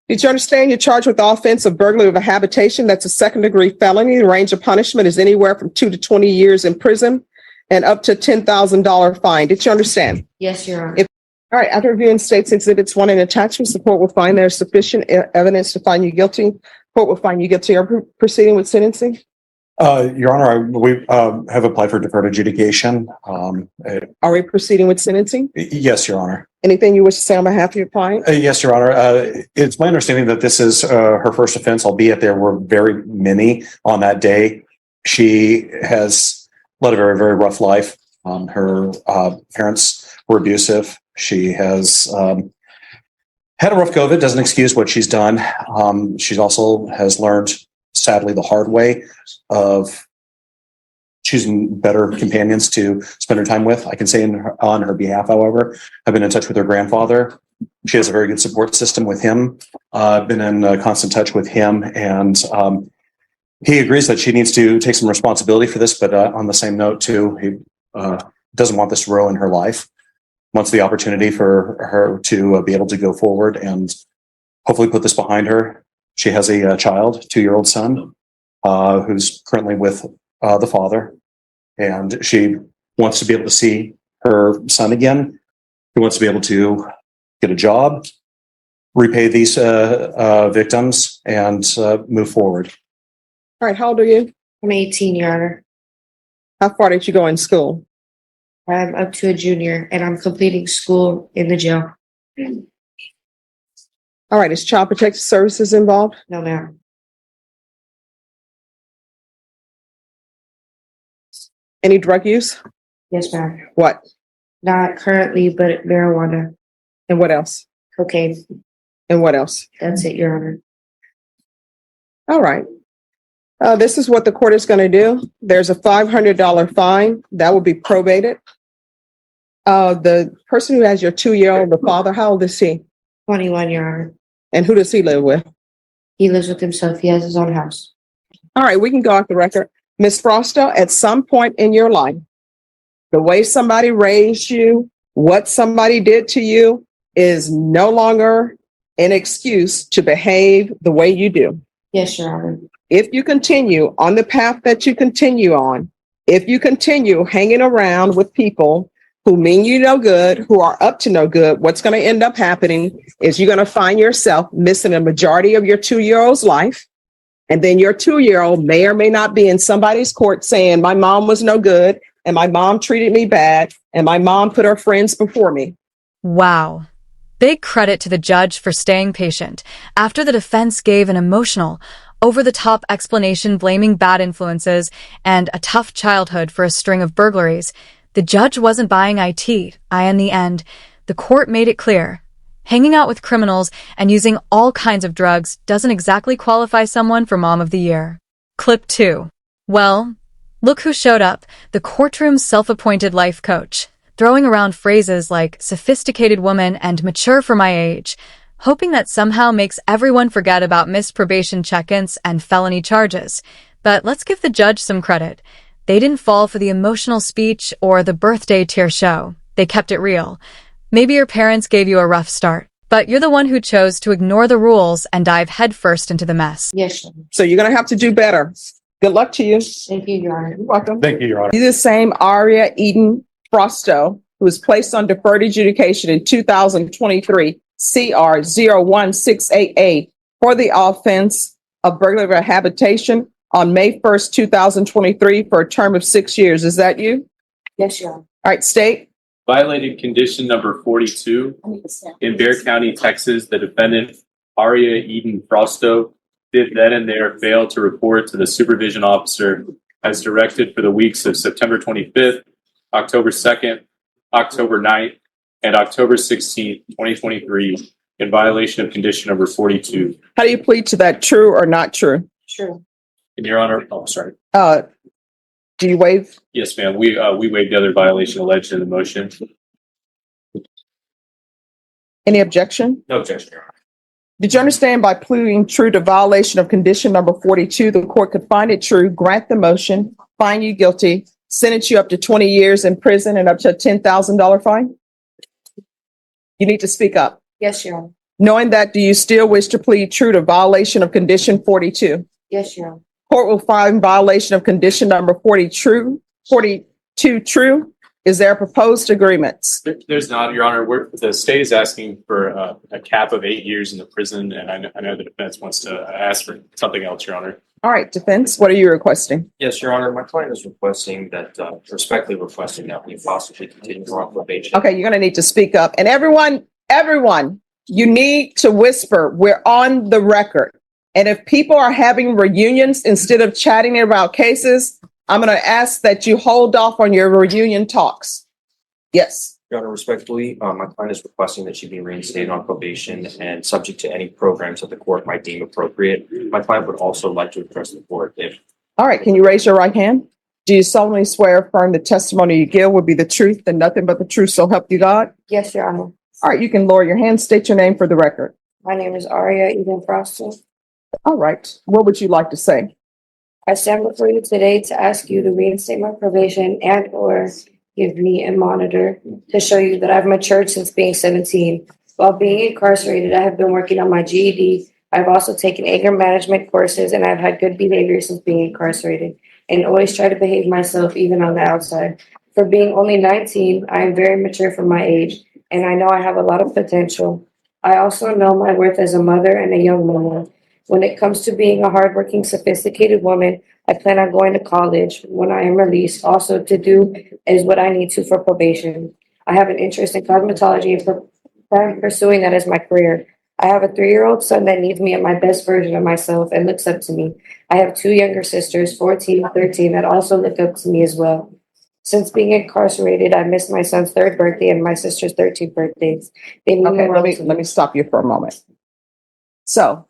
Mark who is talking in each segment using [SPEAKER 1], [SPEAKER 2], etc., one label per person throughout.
[SPEAKER 1] Did you understand you're charged with the offense of burglary of a habitation? That's a second-degree felony. The range of punishment is anywhere from 2 to 20 years in prison and up to $10,000 fine. Did you understand?
[SPEAKER 2] Yes, Your Honor.
[SPEAKER 1] All right. After reviewing State's Exhibits 1 and attachments, the court will find there is sufficient evidence to find you guilty. Court will find you guilty of proceeding with sentencing.
[SPEAKER 3] Your Honor, we have applied for deferred adjudication.
[SPEAKER 1] Are we proceeding with sentencing?
[SPEAKER 3] Yes, Your Honor.
[SPEAKER 1] Anything you wish to say on behalf of your client?
[SPEAKER 3] Yes, Your Honor. It's my understanding that this is her first offense, albeit there were very many on that day. She has led a very, very rough life. Her parents were abusive. She has had a rough go of it. Doesn't excuse what she's done. She also has learned, sadly, the hard way of choosing better companions to spend her time with. I can say on her behalf, however, I've been in touch with her grandfather. She has a very good support system with him. I've been in constant touch with him, and he agrees that she needs to take some responsibility for this, but on the same note, too, he doesn't want this to ruin her life. Wants the opportunity for her to be able to go forward and hopefully put this behind her. She has a child, 2-year-old son, who's currently with the father, and she wants to be able to see her son again. She wants to be able to get a job, repay these victims, and move forward.
[SPEAKER 1] All right. How old are you?
[SPEAKER 2] I'm 18, Your Honor.
[SPEAKER 1] How far did you go in school?
[SPEAKER 2] I'm up to a junior, and I'm completing school in the jail.
[SPEAKER 1] All right. Is Child Protective Services involved?
[SPEAKER 2] No, ma'am.
[SPEAKER 1] Any drug use?
[SPEAKER 2] Yes, ma'am.
[SPEAKER 1] What?
[SPEAKER 2] Not currently, but marijuana,
[SPEAKER 1] And what else?
[SPEAKER 2] cocaine.
[SPEAKER 1] And what else?
[SPEAKER 2] That's it, Your Honor.
[SPEAKER 1] All right. This is what the court is going to do. There's a $500 fine that will be probated. The person who has your 2-year-old, the father, how old is he?
[SPEAKER 2] 21, Your Honor.
[SPEAKER 1] And who does he live with?
[SPEAKER 2] He lives with himself. He has his own house.
[SPEAKER 1] All right, we can go off the record. Ms. Frosto, at some point in your life, the way somebody raised you, what somebody did to you is no longer an excuse to behave the way you do.
[SPEAKER 2] Yes, Your Honor.
[SPEAKER 1] If you continue on the path that you continue on, if you continue hanging around with people who mean you no good, who are up to no good, what's going to end up happening is you're going to find yourself missing a majority of your 2-year-old's life. And then your 2-year-old may or may not be in somebody's court saying, my mom was no good, and my mom treated me bad, and my mom put her friends before me.
[SPEAKER 4] Wow. Big credit to the judge for staying patient after the defense gave an emotional, over-the-top explanation blaming bad influences and a tough childhood for a string of burglaries. The judge wasn't buying IT. In the end, the court made it clear. Hanging out with criminals and using all kinds of drugs doesn't exactly qualify someone for Mom of the Year. Clip 2. Well, look who showed up, the courtroom's self-appointed life coach, throwing around phrases like sophisticated woman and mature for my age, hoping that somehow makes everyone forget about missed probation check-ins and felony charges. But let's give the judge some credit. They didn't fall for the emotional speech or the birthday tear show. They kept it real. Maybe your parents gave you a rough start, but you're the one who chose to ignore the rules and dive headfirst into the mess.
[SPEAKER 2] Yes, Your Honor.
[SPEAKER 1] So you're going to have to do better. Good luck to you.
[SPEAKER 2] Thank you, Your Honor.
[SPEAKER 1] You're welcome.
[SPEAKER 3] Thank you, Your Honor.
[SPEAKER 1] The same Aria Eden Frosto, who was placed on deferred adjudication in 2023, CR 01688, for the offense of burglary of a habitation on May 1st, 2023, for a term of 6 years. Is that you?
[SPEAKER 2] Yes, Your Honor.
[SPEAKER 1] All right, state.
[SPEAKER 5] Violated condition number 42 in Bexar County, Texas. The defendant, Aria Eden Frosto, did then and there fail to report to the supervision officer as directed for the weeks of September 25th, October 2nd, October 9th, and October 16th, 2023, in violation of condition number 42.
[SPEAKER 1] How do you plead to that? True or not true?
[SPEAKER 2] True.
[SPEAKER 5] And Your Honor, sorry.
[SPEAKER 1] Do you waive?
[SPEAKER 5] Yes, ma'am. We waived the other violation alleged in the motion.
[SPEAKER 1] Any objection?
[SPEAKER 5] No objection, Your Honor.
[SPEAKER 1] Did you understand by pleading true to violation of condition number 42, the court could find it true, grant the motion, find you guilty, sentence you up to 20 years in prison and up to a $10,000 fine? You need to speak up.
[SPEAKER 2] Yes, Your Honor.
[SPEAKER 1] Knowing that, do you still wish to plead true to violation of condition 42?
[SPEAKER 2] Yes, Your Honor.
[SPEAKER 1] Court will find violation of condition number 42 true. Is there a proposed agreements?
[SPEAKER 5] There's not, Your Honor. The state is asking for a cap of 8 years in the prison, and I know the defense wants to ask for something else, Your Honor.
[SPEAKER 1] All right, defense, what are you requesting?
[SPEAKER 6] Yes, Your Honor, my client is requesting that, respectfully requesting that we possibly continue on probation.
[SPEAKER 1] Okay, you're going to need to speak up. And everyone, you need to whisper. We're on the record. And if people are having reunions instead of chatting about cases, I'm going to ask that you hold off on your reunion talks. Yes.
[SPEAKER 6] Your Honor, respectfully, my client is requesting that she be reinstated on probation and subject to any programs that the court might deem appropriate. My client would also like to address the court if.
[SPEAKER 1] All right, can you raise your right hand? Do you solemnly swear or affirm the testimony you give will be the truth and nothing but the truth, so help you God?
[SPEAKER 2] Yes, Your Honor.
[SPEAKER 1] All right, you can lower your hand, state your name for the record.
[SPEAKER 2] My name is Aria Eden Froster.
[SPEAKER 1] All right, what would you like to say?
[SPEAKER 2] I stand before you today to ask you to reinstate my probation and or give me a monitor to show you that I've matured since being 17. While being incarcerated, I have been working on my GED. I've also taken anger management courses, and I've had good behavior since being incarcerated and always try to behave myself even on the outside. For being only 19, I am very mature for my age, and I know I have a lot of potential. I also know my worth as a mother and a young woman. When it comes to being a hardworking, sophisticated woman, I plan on going to college when I am released. Also, to do is what I need to for probation. I have an interest in cosmetology and plan pursuing that as my career. I have a 3-year-old son that needs me at my best version of myself and looks up to me. I have 2 younger sisters, 14 and 13, that also look up to me as well. Since being incarcerated, I missed my son's 3rd birthday and my sister's 13th birthdays. They mean
[SPEAKER 1] Okay,
[SPEAKER 2] the world to me.
[SPEAKER 1] let me stop you for a moment. So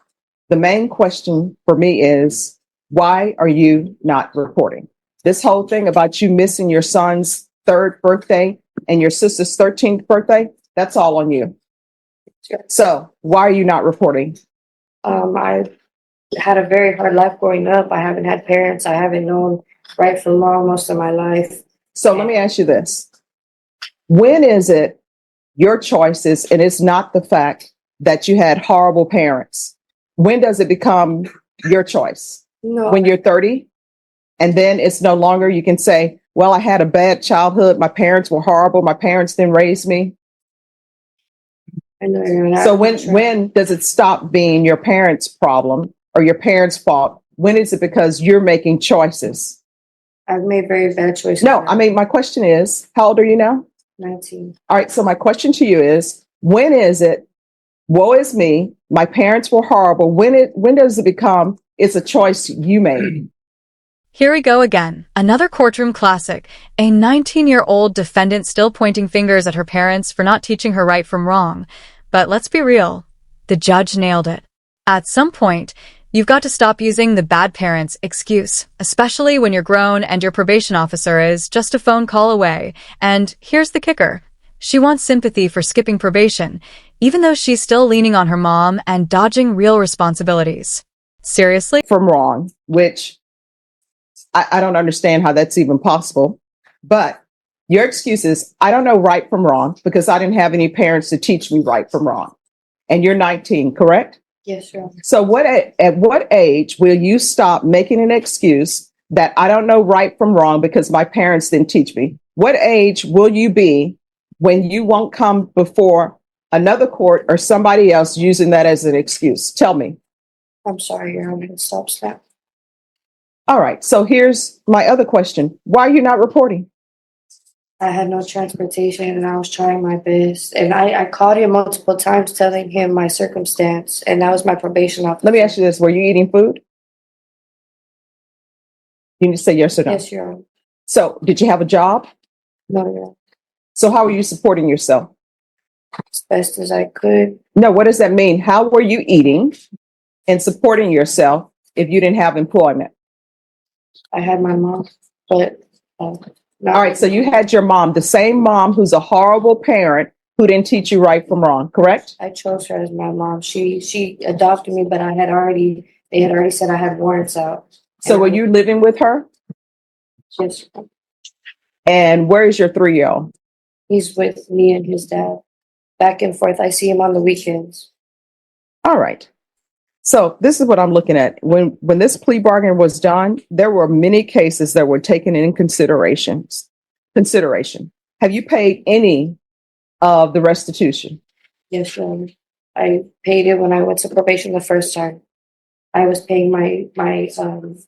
[SPEAKER 1] the main question for me is, why are you not reporting? This whole thing about you missing your son's 3rd birthday and your sister's 13th birthday, that's all on you. So why are you not reporting?
[SPEAKER 2] I had a very hard life growing up. I haven't had parents. I haven't known right from wrong most of my life.
[SPEAKER 1] So let me ask you this. When is it your choices and it's not the fact that you had horrible parents? When does it become your choice?
[SPEAKER 2] No,
[SPEAKER 1] When you're 30? And then it's no longer, you can say, well, I had a bad childhood. My parents were horrible. My parents didn't raise me.
[SPEAKER 2] I know you're not.
[SPEAKER 1] So when does it stop being your parents' problem or your parents' fault? When is it because you're making choices?
[SPEAKER 2] I've made very bad choices.
[SPEAKER 1] No, I mean, my question is, how old are you now?
[SPEAKER 2] 19.
[SPEAKER 1] All right. So my question to you is, when is it, woe is me, my parents were horrible. When does it become, it's a choice you made?
[SPEAKER 4] Here we go again. Another courtroom classic. A 19-year-old defendant still pointing fingers at her parents for not teaching her right from wrong. But let's be real. The judge nailed it. At some point, you've got to stop using the bad parents excuse, especially when you're grown and your probation officer is just a phone call away. And here's the kicker. She wants sympathy for skipping probation, even though she's still leaning on her mom and dodging real responsibilities. Seriously?
[SPEAKER 1] From wrong, which I don't understand how that's even possible. But your excuse is, I don't know right from wrong because I didn't have any parents to teach me right from wrong. And you're 19, correct?
[SPEAKER 2] Yes, sir.
[SPEAKER 1] So at what age will you stop making an excuse that I don't know right from wrong because my parents didn't teach me? What age will you be when you won't come before another court or somebody else using that as an excuse? Tell me.
[SPEAKER 2] I'm sorry, Your Honor. Stop that.
[SPEAKER 1] All right. So here's my other question. Why are you not reporting?
[SPEAKER 2] I had no transportation and I was trying my best. And I called him multiple times telling him my circumstance. And that was my probation officer.
[SPEAKER 1] Let me ask you this. Were you eating food? You need to say yes or no.
[SPEAKER 2] Yes, Your Honor.
[SPEAKER 1] So did you have a job?
[SPEAKER 2] No, Your Honor.
[SPEAKER 1] So how were you supporting yourself?
[SPEAKER 2] As best as I could.
[SPEAKER 1] No, what does that mean? How were you eating and supporting yourself if you didn't have employment?
[SPEAKER 2] I had my mom, but
[SPEAKER 1] All right, so you had your mom, the same mom who's a horrible parent who didn't teach you right from wrong, correct?
[SPEAKER 2] I chose her as my mom. She adopted me, but they had already said I had warrants out.
[SPEAKER 1] So were you living with her?
[SPEAKER 2] Yes.
[SPEAKER 1] And where is your 3-year-old?
[SPEAKER 2] He's with me and his dad. Back and forth. I see him on the weekends.
[SPEAKER 1] All right. So this is what I'm looking at. When this plea bargain was done, there were many cases that were taken in consideration. Have you paid any of the restitution?
[SPEAKER 2] Yes, Your Honor. I paid it when I went to probation the first time. I was paying my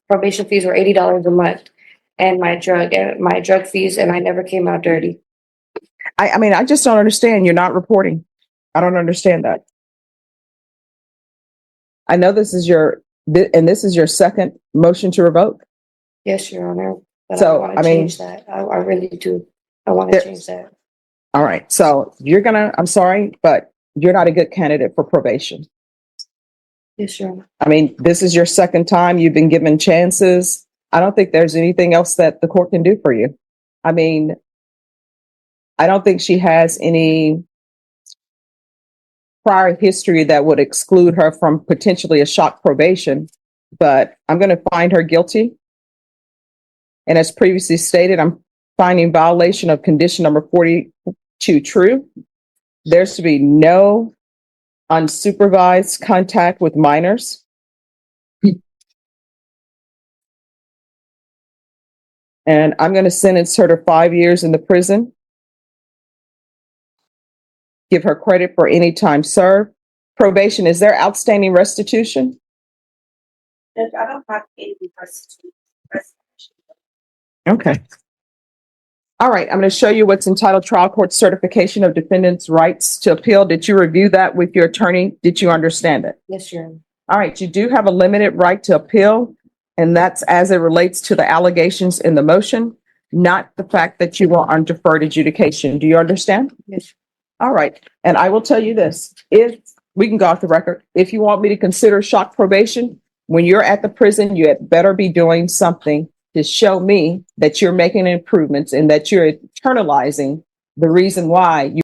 [SPEAKER 2] probation fees were $80 a month, and my drug fees, and I never came out dirty.
[SPEAKER 1] I mean, I just don't understand. You're not reporting. I don't understand that. I know this is your second motion to revoke.
[SPEAKER 2] Yes, Your Honor. But
[SPEAKER 1] So,
[SPEAKER 2] I want
[SPEAKER 1] I
[SPEAKER 2] to
[SPEAKER 1] mean-
[SPEAKER 2] change that. I really do. I want to
[SPEAKER 1] There-
[SPEAKER 2] change that.
[SPEAKER 1] All right. So I'm sorry, but you're not a good candidate for probation.
[SPEAKER 2] Yes, Your Honor.
[SPEAKER 1] I mean, this is your second time. You've been given chances. I don't think there's anything else that the court can do for you. I mean, I don't think she has any prior history that would exclude her from potentially a shock probation, but I'm going to find her guilty. And as previously stated, I'm finding violation of condition number 42 true. There's to be no unsupervised contact with minors. And I'm going to sentence her to 5 years in the prison. Give her credit for any time served. Probation, is there outstanding restitution?
[SPEAKER 7] Judge, I don't have any restitution.
[SPEAKER 1] Okay. All right, I'm going to show you what's entitled Trial Court Certification of Defendant's Rights to Appeal. Did you review that with your attorney? Did you understand it?
[SPEAKER 2] Yes, Your Honor.
[SPEAKER 1] All right, you do have a limited right to appeal, and that's as it relates to the allegations in the motion, not the fact that you are on deferred adjudication. Do you understand?
[SPEAKER 2] Yes.
[SPEAKER 1] All right, and I will tell you this, if we can go off the record, if you want me to consider shock probation, when you're at the prison, you had better be doing something to show me that you're making improvements and that you're internalizing the reason why you